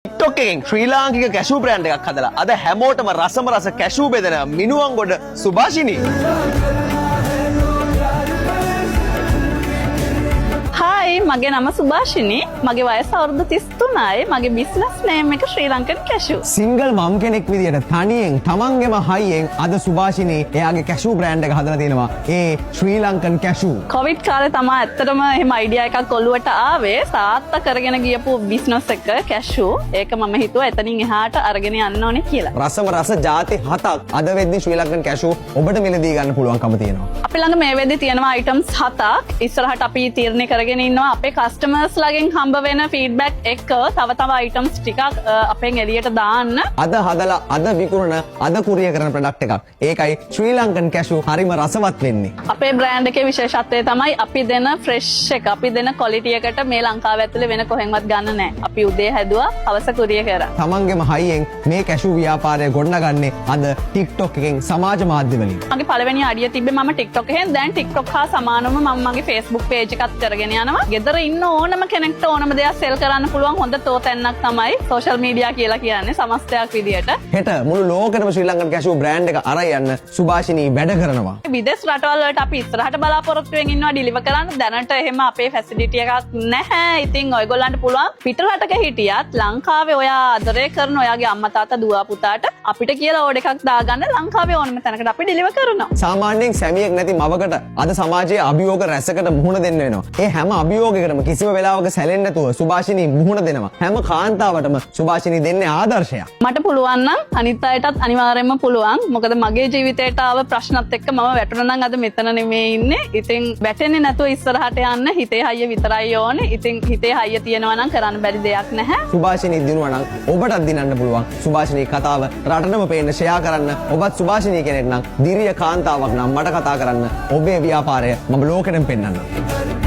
TikTok එකෙන් ශ්‍රී ලාංකික කැෂු brand එකක් හදලා අද හැමෝටම රසම රස කැෂු බෙදෙන මිනුවන්ගොඩ සුභාෂිනී. හායි මගේ නම සුභාෂිනී. මගේ වයස අවුරුදු 33යි. මගේ බිස්නස් නේම් එක ශ්‍රී ලංකන් කැෂු. සිංගල් මම් කෙනෙක් විදියට තනියෙන් තමන්ගේම හයියෙන් අද සුභාෂිනී එයාගේ කැෂු බ්‍රෑන්ඩ් එක හදලා තියෙනවා. ඒ ශ්‍රී ලංකන් කැෂු. කොවිඩ් කාලේ තමයි ඇත්තටම එහෙම අයිඩියා එකක් ඔළුවට ආවේ. තාත්තා කරගෙන ගියපු බිස්නස් එක කැෂු. ඒක මම හිතුවා එතනින් එහාට අරගෙන යන්න ඕනේ කියලා. රසම රස ಜಾති 7ක් අද වෙද්දි ශ්‍රී ලංකන් කැෂු ඔබට මිලදී ගන්න පුළුවන්කම තියෙනවා. අපි ළඟ මේ වෙද්දි තියෙනවා අයිටම්ස් 7ක්. ඉස්සරහට අපි තීරණය කරගෙන ඉන්නවා අපේ කස්ටමර්ස් ලාගෙන් හම්බ වෙන ෆීඩ්බැක් එක තව තව අයිටම්ස් ටිකක් අපෙන් එළියට දාන්න. අද හදලා අද විකුණන අද කුරිය කරන ප්‍රොඩක්ට් එකක්. ඒකයි ශ්‍රී ලංකන් කැෂු හරිම රසවත් වෙන්නේ. අපේ බ්‍රෑන්ඩ් එකේ විශේෂත්වය තමයි අපි දෙන ෆ්‍රෙෂ් එක. අපි දෙන ක්වොලිටි එකට මේ ලංකාව ඇතුලේ වෙන කොහෙන්වත් ගන්න නැහැ. අපි උදේ හැදුවා හවස කුරිය කරා. තමන්ගේම හයියෙන් මේ කැෂු ව්‍යාපාරය ගොඩනගන්නේ අද TikTok එකෙන් සමාජ මාධ්‍ය වලින්. මගේ පළවෙනි අඩිය තිබ්බේ මම TikTok එකෙන්. දැන් TikTok හා සමානව මම මගේ Facebook page එකත් කරගෙන යනවා. ගෙදර ඉන්න ඕනම කෙනෙක්ට ඕනම දෙයක් සෙල් කරන්න පුළුවන් හොඳ තෝතැන්නක් තමයි සෝෂල් මීඩියා කියලා කියන්නේ සමස්තයක් විදියට. හෙට මුළු ලෝකෙටම ශ්‍රී ලංකන් කැෂු බ්‍රෑන්ඩ් එක අරන් යන්න සුභාෂිනී වැඩ කරනවා. විදේශ රටවල් වලට අපි ඉස්සරහට බලාපොරොත්තු වෙමින් ඉන්නවා ඩිලිවර් කරන්න. දැනට එහෙම අපේ ෆැසිලිටි එකක් නැහැ. ඉතින් ඔයගොල්ලන්ට පුළුවන් පිට රටක හිටියත් ලංකාවේ ඔයා ආදරය කරන ඔයාගේ අම්මා තාත්තා දුව පුතාට අපිට කියලා ඕඩර් එකක් දාගන්න ලංකාවේ ඕනම තැනකට අපි ඩිලිවර් කරනවා. සාමාන්‍යයෙන් සැමියෙක් නැති මවකට අද සමාජයේ අභියෝග රැසකට මුහුණ දෙන්න වෙනවා. ඒ හැම අභියෝගයකටම කිසිම වෙලාවක සැලෙන්නේ නැතුව සුභාෂිනී මුහුණ දෙනවා. හැම කාන්තාවටම සුභාෂිනී දෙන්නේ ආදර්ශයක්. මට පුළුවන් නම් අනිත් අයටත් අනිවාර්යයෙන්ම පුළුවන්. මොකද මගේ ජීවිතේට ආව ප්‍රශ්නත් එක්ක මම වැටුණා නම් අද මෙතන නෙමෙයි ඉන්නේ. ඉතින් වැටෙන්නේ නැතුව ඉස්සරහට යන්න හිතේ හයිය විතරයි ඕනේ. ඉතින් හිතේ හයිය තියෙනවා නම් කරන්න බැරි දෙයක් නැහැ. සුභාෂිනී දිනුවා නම් ඔබටත් දිනන්න පුළුවන්. සුභාෂිනී කතාව රටටම පේන්න ෂෙයා කරන්න. ඔබත් සුභාෂිනී කෙනෙක් නම් දිරිය කාන්තාවක් නම් මට කතා කරන්න. ඔබේ ව්‍යාපාරය මම ලෝකෙටම පෙන්නන්නම්.